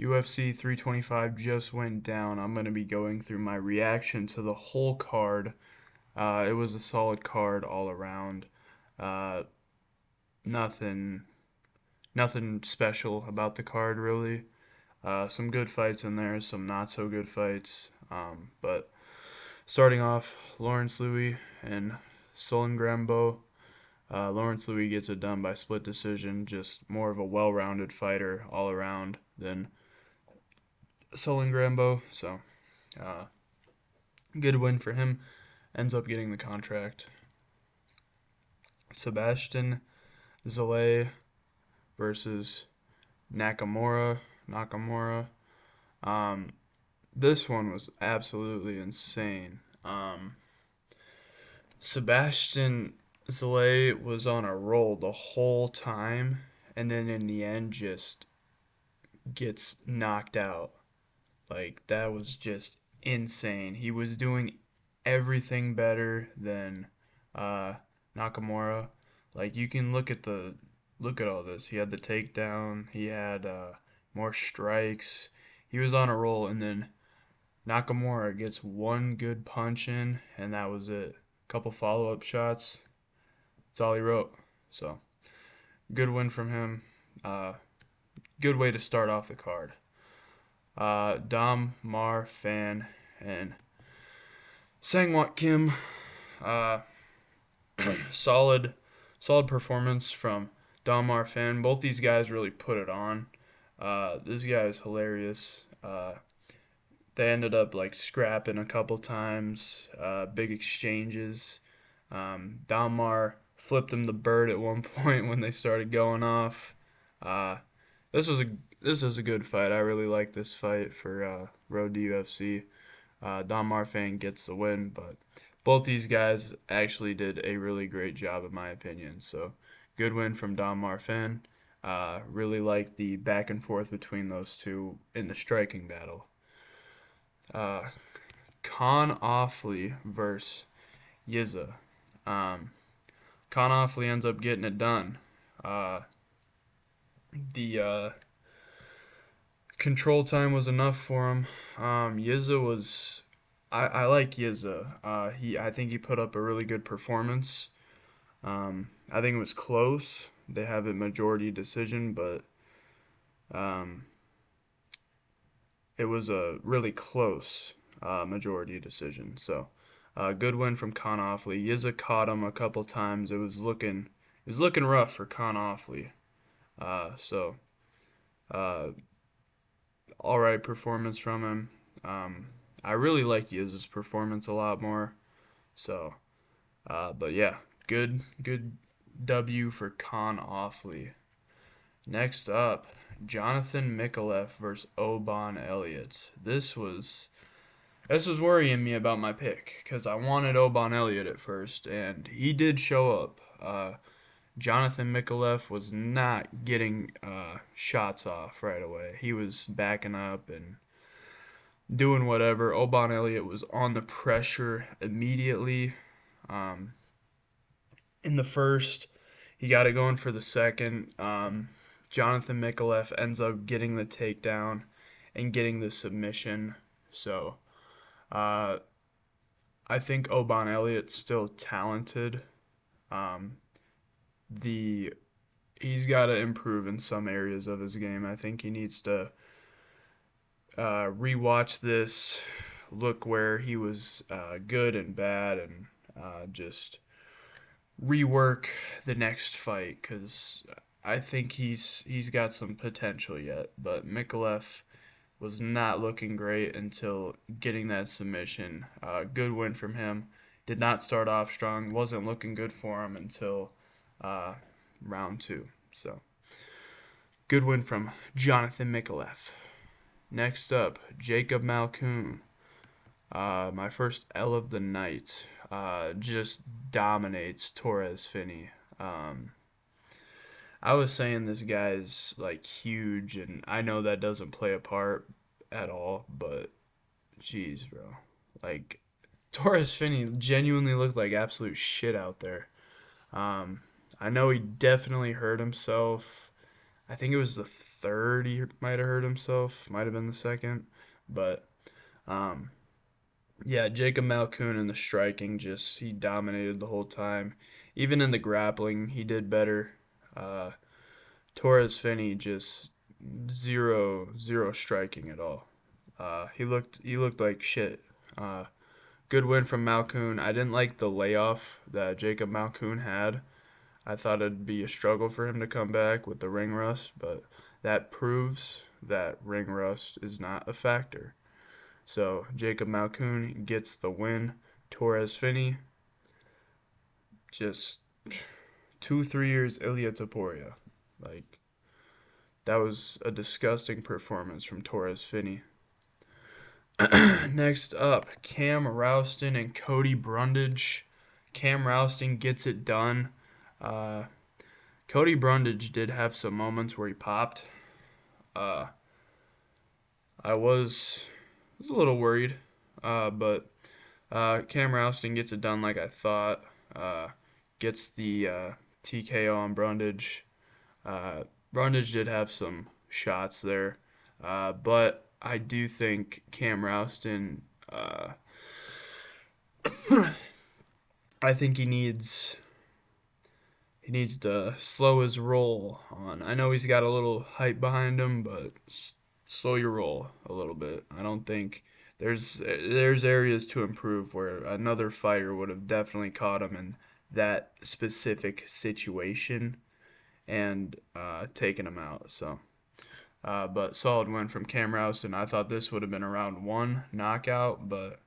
UFC 325 just went down. I'm going to be going through my reaction to the whole card. It was a solid card all around. Uh, nothing, nothing special about the card really. Some good fights in there, some not so good fights. But starting off, Lawrence Louis and Solon Grambo. Lawrence Louis gets it done by split decision. Just more of a well-rounded fighter all around than Solon Grambo. So uh, good win for him. Ends up getting the contract. Sebastian Zale versus Nakamura. Um, this one was absolutely insane. Sebastian Zale was on a roll the whole time, and then in the end just gets knocked out. Like, that was just insane. He was doing everything better than uh, Nakamura. Like, you can look at all this. He had the takedown. He had more strikes. He was on a roll, and then Nakamura gets one good punch in, and that was it. Couple follow-up shots. That's all he wrote. So, good win from him. Good way to start off the card. Dom, Mar, Fan, and Sangwon Kim. Uh, solid, solid performance from Dom Mar, Fan. Both these guys really put it on. This guy is hilarious. They ended up like scrapping a couple times. Big exchanges. Dom Mar flipped him the bird at one point when they started going off. Uh, this was a this is a good fight. I really like this fight for Road to UFC. Don Marfan gets the win, but both these guys actually did a really great job, in my opinion. So, good win from Don Marfan. Really like the back and forth between those two in the striking battle. Uh, Con Offley versus YIZHA. Um, Con Offley ends up getting it done. Uh, the control time was enough for him. YIZHA was. I like YIZHA. I think he put up a really good performance. I think it was close. They have a majority decision, but um, it was a really close majority decision. So, good win from Con Offley. YIZHA caught him a couple times. It was looking rough for Con Offley. So, uh, all right performance from him. I really like YIZHA's performance a lot more. So, but yeah, good W for Con Offley. Next up, Jonathan Mikalev versus Oban Elliott. This was worrying me about my pick because I wanted Oban Elliott at first, and he did show up. Jonathan Mikalev was not getting shots off right away. He was backing up and doing whatever. Oban Elliott was on the pressure immediately. Um, in the first, he got it going for the second. Jonathan Mikalev ends up getting the takedown and getting the submission. So uh, I think Oban Elliott's still talented. Um, the He's got to improve in some areas of his game. I think he needs to rewatch this, look where he was good and bad, and just rework the next fight because I think he's got some potential yet. But Mikalev was not looking great until getting that submission. Good win from him. Did not start off strong. Wasn't looking good for him until uh, round two. So good win from Jonathan Mikalev. Next up, Jacob Malkoun. My first L of the night. Just dominates Torres Finney. I was saying this guy's like huge, and I know that doesn't play a part at all, but jeez, bro. Like, Torres Finney genuinely looked like absolute shit out there. Um, I know he definitely hurt himself. I think it was the third he might have hurt himself, might have been the second, but um, yeah, Jacob Malkoon in the striking just he dominated the whole time. Even in the grappling, he did better. Uh, Torres Finney just zero striking at all. He looked like shit. Uh, Good win from Malkoon. I didn't like the layoff that Jacob Malkoon had. I thought it'd be a struggle for him to come back with the ring rust, but that proves that ring rust is not a factor. So Jacob Malkoon gets the win. Torres Finney, just 2 3 years Ilya Taporia. Like that was a disgusting performance from Torres Finney. Next up, Cam Rouston and Cody Brundage. Cam Rouston gets it done. Uh, Cody Brundage did have some moments where he popped. Uh, I was a little worried, but Cam Rouston gets it done like I thought. Uh, Gets the TKO on Brundage. Uh, Brundage did have some shots there, but I do think Cam Rouston. I think he needs to slow his roll on. I know he's got a little hype behind him, but slow your roll a little bit. I don't think there's areas to improve where another fighter would have definitely caught him in that specific situation and taken him out. So, but solid win from Cam Rouston. I thought this would have been a round one knockout, but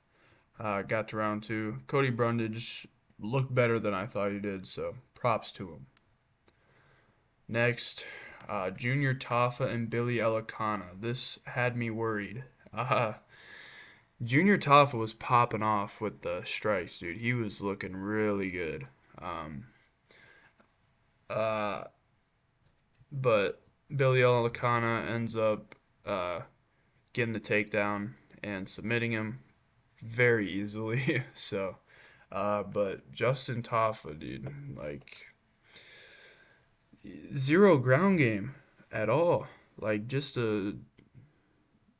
got to round two. Cody Brundage looked better than I thought he did, so props to him. Next, Junior Tafa and Billy Elikana. This had me worried. Junior Tafa was popping off with the strikes, dude. He was looking really good. Um, uh, but Billy Elikana ends up getting the takedown and submitting him very easily. So, but Justin Tafa, dude, like zero ground game at all. Like just a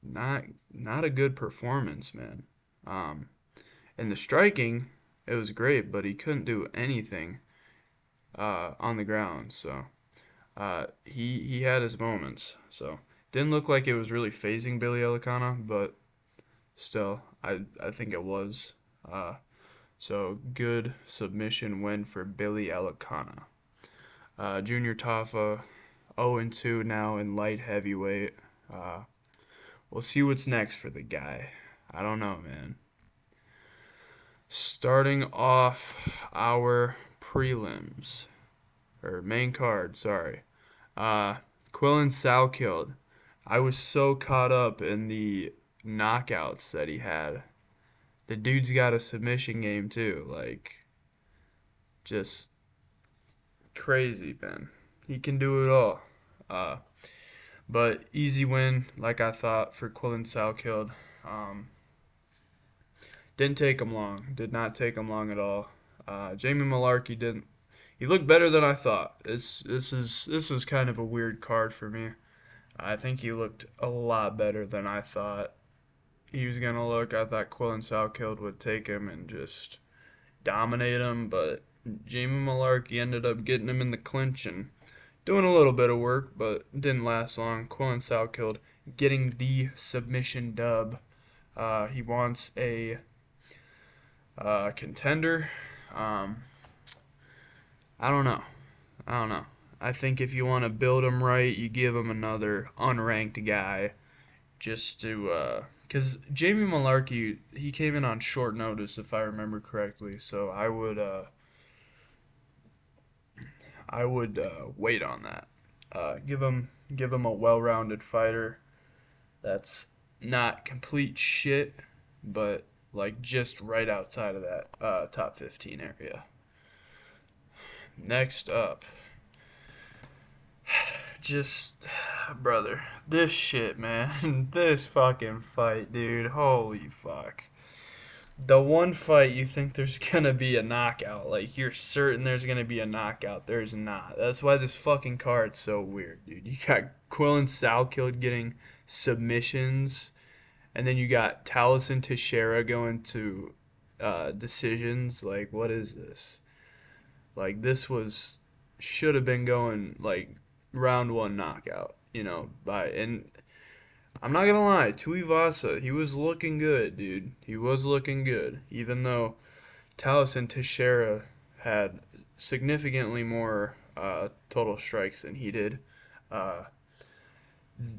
not not a good performance, man. Um, and the striking, it was great, but he couldn't do anything on the ground. So he had his moments. So didn't look like it was really phasing Billy Elikana, but still, I think it was. So good submission win for Billy Elikana. Junior Tafa 0-2 now in light heavyweight. We'll see what's next for the guy. I don't know, man. Starting off our prelims, or main card, sorry. Quillen Salkeld. I was so caught up in the knockouts that he had. The dude's got a submission game too. Like, just crazy, man. He can do it all. Uh, but easy win, like I thought, for Quillen Salkeld. Didn't take him long. Did not take him long at all. Jamie Malarkey didn't. He looked better than I thought. This is kind of a weird card for me. I think he looked a lot better than I thought he was gonna look. I thought Quillen Salkeld would take him and just dominate him, but Jamie Malarkey ended up getting him in the clinch and doing a little bit of work, but didn't last long. Quillen Salkeld getting the submission dub. He wants a contender. Um, I don't know. I don't know. I think if you want to build him right, you give him another unranked guy just to because Jamie Malarkey, he came in on short notice if I remember correctly. So I would wait on that. Give him a well-rounded fighter that's not complete shit, but like just right outside of that top 15 area. Next up, just brother, this shit, man, this fucking fight, dude. Holy fuck. The one fight you think there's gonna be a knockout, like you're certain there's gonna be a knockout, there's not. That's why this fucking card's so weird, dude. You got Quillen Salkild getting submissions, and then you got Taliesin Teixeira going to decisions. Like, what is this? Like, this was should have been going like round one knockout, by and I'm not gonna lie, Tuivasa, he was looking good, dude. He was looking good, even though Taliesin Teixeira had significantly more total strikes than he did. Uh,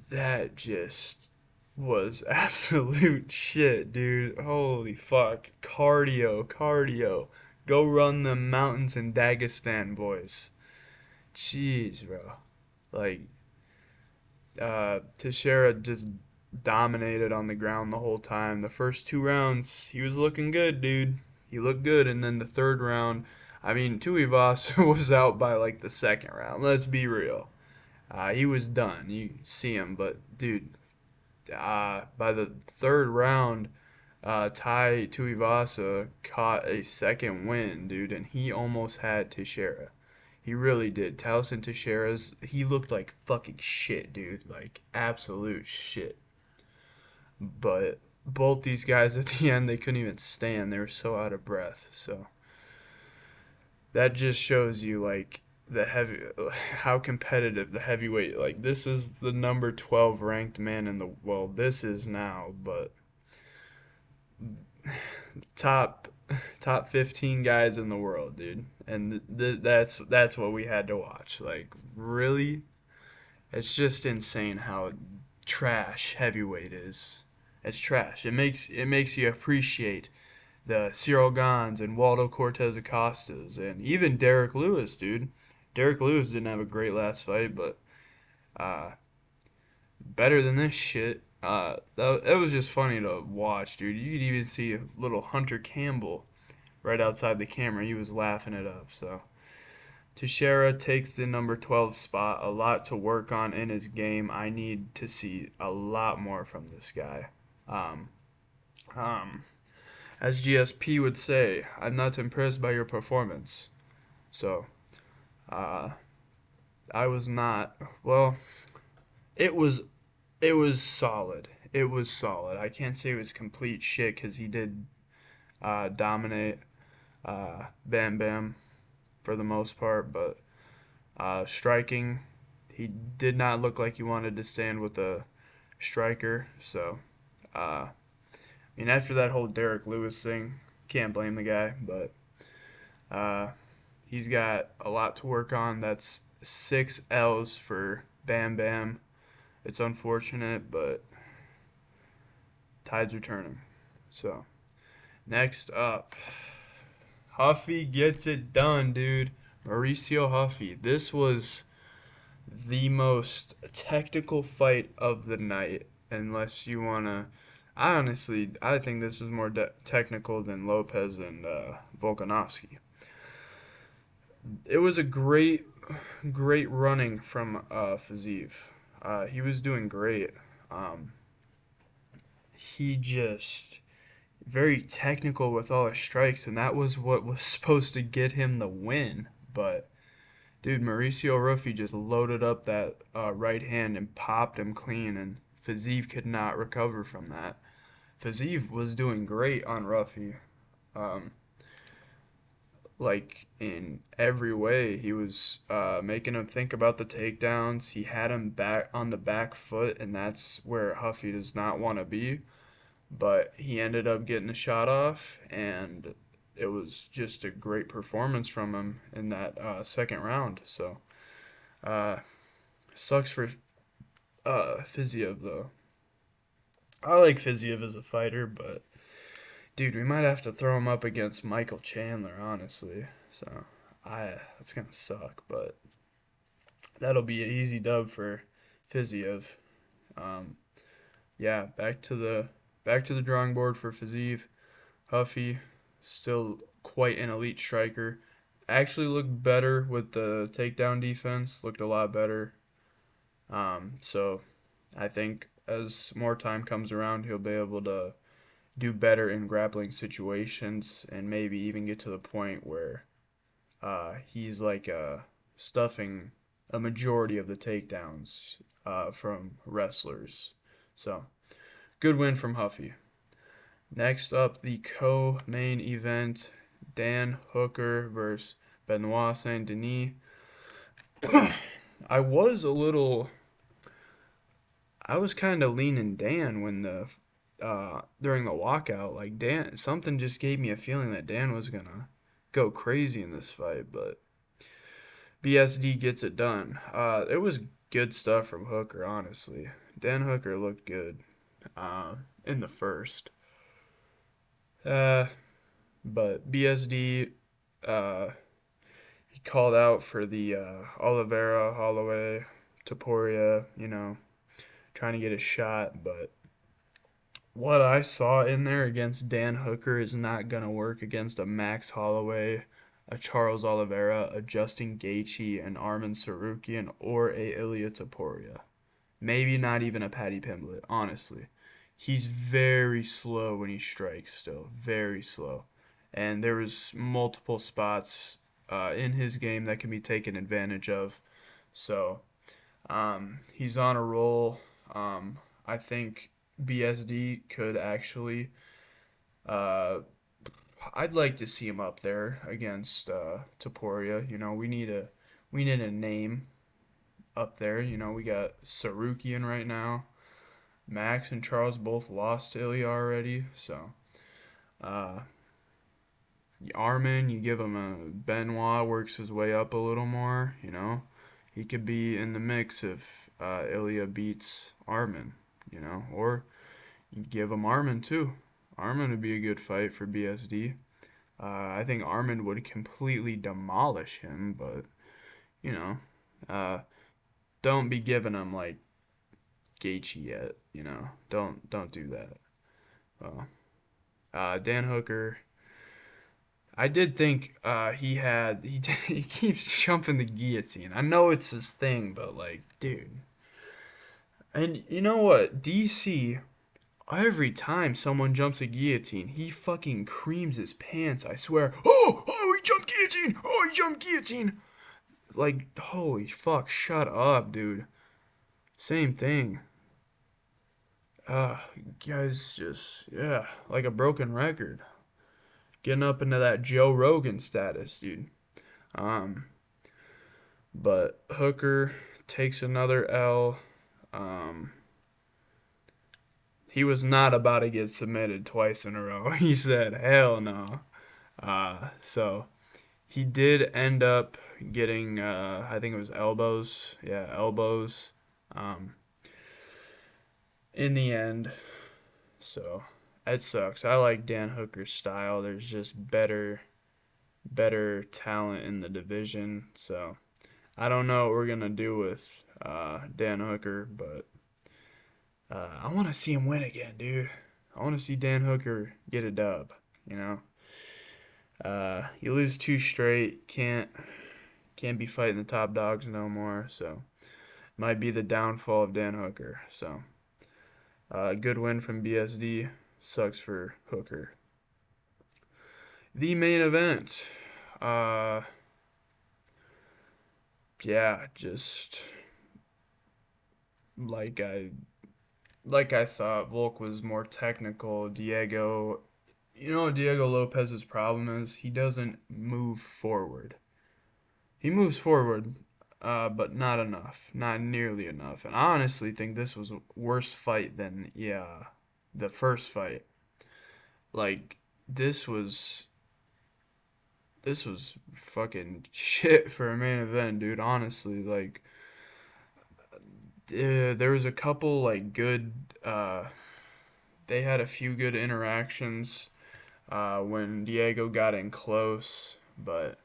that just was absolute shit, dude. Holy fuck. Cardio, cardio. Go run the mountains in Dagestan, boys. Jeez, bro. Like, Teixeira just dominated on the ground the whole time. The first two rounds, he was looking good, dude. He looked good, and then the third round, I mean, Tuivasa was out by like the second round. Let's be real. He was done. You see him, but dude, by the third round, Tai Tuivasa caught a second win, dude, and he almost had Teixeira. He really did. Taliesin Teixeira's, he looked like fucking shit, dude. Like absolute shit. But both these guys at the end, they couldn't even stand. They were so out of breath. So that just shows you like the heavy, how competitive the heavyweight. Like this is the number 12 ranked man in the world. This is now, but top top 15 guys in the world, dude. And that's what we had to watch. Like really, it's just insane how trash heavyweight is. It's trash. It makes you appreciate the Cyril Gans and Waldo Cortez Acostas and even Derek Lewis, dude. Derek Lewis didn't have a great last fight, but uh, better than this shit. That was just funny to watch, dude. You could even see little Hunter Campbell right outside the camera. He was laughing it up. So Teixeira takes the number 12 spot. A lot to work on in his game. I need to see a lot more from this guy. Um, um, as GSP would say, I'm not impressed by your performance. So, uh, I was not. Well, it was it was solid. It was solid. I can't say it was complete shit because he did dominate Bam Bam for the most part, but striking, he did not look like he wanted to stand with a striker. So, I mean, after that whole Derek Lewis thing, can't blame the guy, but uh, he's got a lot to work on. That's 6 L's for Bam Bam. It's unfortunate, but tides are turning. So, next up, Huffy gets it done, dude. Mauricio Huffy. This was the most technical fight of the night, unless you want to. I think this is more technical than Lopez and Volkanovski. It was a great running from Fiziev. He was doing great. Um, he just very technical with all his strikes, and that was what was supposed to get him the win. But dude, Mauricio Rufy just loaded up that right hand and popped him clean, and Fiziev could not recover from that. Fiziev was doing great on Ruffy. Um, like in every way, he was making him think about the takedowns. He had him back on the back foot, and that's where Huffy does not want to be. But he ended up getting a shot off, and it was just a great performance from him in that second round. So, uh, sucks for Fiziev though. I like Fiziev as a fighter, but dude, we might have to throw him up against Michael Chandler, honestly. So, that's gonna suck, but that'll be an easy dub for Fiziev. Um, yeah, back to the drawing board for Fiziev. Huffy, still quite an elite striker. Actually looked better with the takedown defense. Looked a lot better. So I think as more time comes around, he'll be able to do better in grappling situations and maybe even get to the point where he's like stuffing a majority of the takedowns from wrestlers. So, good win from Huffy. Next up, the co-main event, Dan Hooker versus Benoit Saint Denis. I was a little, I was kind of leaning Dan when during the walkout. Like Dan, something just gave me a feeling that Dan was gonna go crazy in this fight, but BSD gets it done. It was good stuff from Hooker, honestly. Dan Hooker looked good in the first. Uh, but BSD, uh, he called out for the Oliveira, Holloway, Topuria, trying to get a shot. But what I saw in there against Dan Hooker is not going to work against a Max Holloway, a Charles Oliveira, a Justin Gaethje, an Arman Sarukian, or a Ilia Topuria. Maybe not even a Paddy Pimblett, honestly. He's very slow when he strikes still, very slow. And there was multiple spots in his game that can be taken advantage of. So he's on a roll. I think BSD could actually. Uh, I'd like to see him up there against Topuria. We need a name up there. We got Sarukian right now. Max and Charles both lost to Ilya already, so uh, Armin, you give him a Benoit works his way up a little more. He could be in the mix if Ilya beats Armin. Or you give him Armin too. Armin would be a good fight for BSD. I think Armin would completely demolish him, but you know, uh, don't be giving him like Gaethje yet. Don't do that. Well, Dan Hooker. I did think he keeps jumping the guillotine. I know it's his thing, but like, dude. And you know what? DC, every time someone jumps a guillotine, he fucking creams his pants, I swear. Oh, he jumped guillotine! Oh, he jumped guillotine! Like, holy fuck, shut up, dude. Same thing. Guys just, yeah, like a broken record. Getting up into that Joe Rogan status, dude. Um, but Hooker takes another L. Um, he was not about to get submitted twice in a row. He said, hell no. So he did end up getting, I think it was elbows. Yeah, elbows. Um, in the end. So it sucks. I like Dan Hooker's style. There's just better talent in the division. So I don't know what we're gonna do with Dan Hooker, but I want to see him win again, dude. I want to see Dan Hooker get a dub. You know, you lose two straight, can't be fighting the top dogs no more. So might be the downfall of Dan Hooker. So good win from BSD. Sucks for Hooker. The main event. Uh, yeah, just like I like I thought, Volk was more technical. Diego Lopez's problem is he doesn't move forward. He moves forward, but not enough, not nearly enough. And I honestly think this was a worse fight than the first fight. Like this was this was fucking shit for a main event, dude. Honestly, like there was a couple like good. They had a few good interactions when Diego got in close, but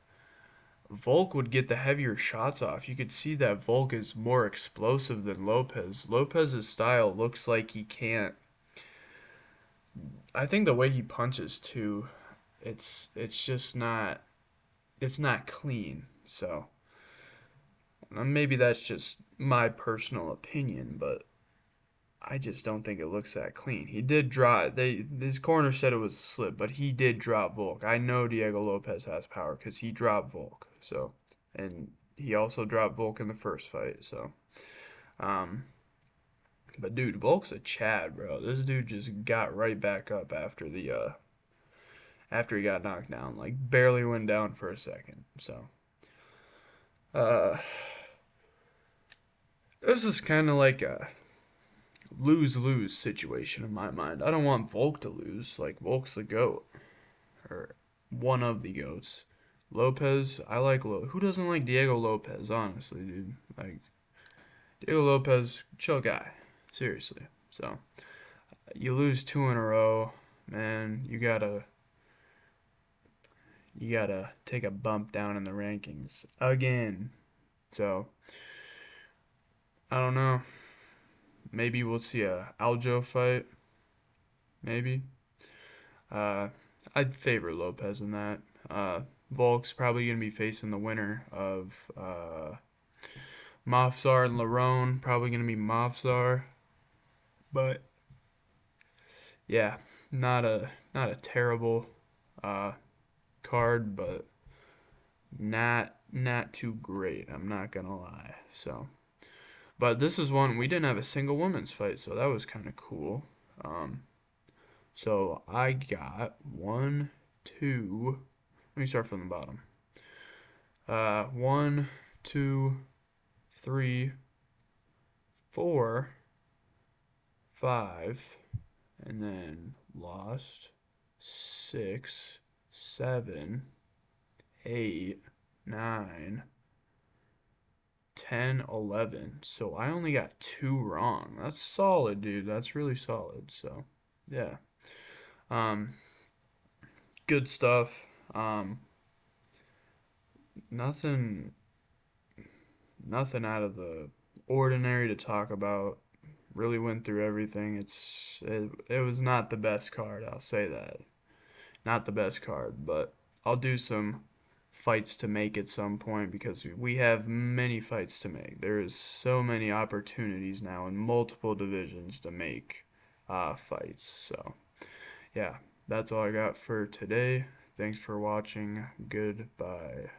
Volk would get the heavier shots off. You could see that Volk is more explosive than Lopez. Lopez's style looks like he can't. I think the way he punches too, it's just not it's not clean. So maybe that's just my personal opinion, but I just don't think it looks that clean. He did drop. This corner said it was a slip, but he did drop Volk. I know Diego Lopez has power because he dropped Volk. So, and he also dropped Volk in the first fight. So, um, but dude, Volk's a Chad, bro. This dude just got right back up after he got knocked down. Like barely went down for a second. So, uh, this is kind of like a lose lose situation in my mind. I don't want Volk to lose. Like Volk's the goat or one of the goats. Lopez, I like who doesn't like Diego Lopez, honestly, dude. Like Diego Lopez, chill guy. Seriously. So, you lose two in a row, man, you gotta take a bump down in the rankings again. So, I don't know. Maybe we'll see a Aljo fight, maybe. Uh, I'd favor Lopez in that. Volk's probably going to be facing the winner of Mofsar and Larone. Probably going to be Mofsar. But yeah, not a terrible uh, card, but not too great. I'm not gonna lie. So, but this is one we didn't have a single women's fight, so that was kind of cool. Um, so I got one, two. Let me start from the bottom. One, two, three, four, five, and then lost six, seven, 8, 9, 10, 11. So I only got two wrong. That's solid, dude. That's really solid. So, yeah. Um, good stuff. Nothing nothing out of the ordinary to talk about. Really went through everything. It was not the best card, I'll say that. Not the best card, but I'll do some fights to make at some point because we have many fights to make. There is so many opportunities now in multiple divisions to make fights. So, yeah, that's all I got for today. Thanks for watching. Goodbye.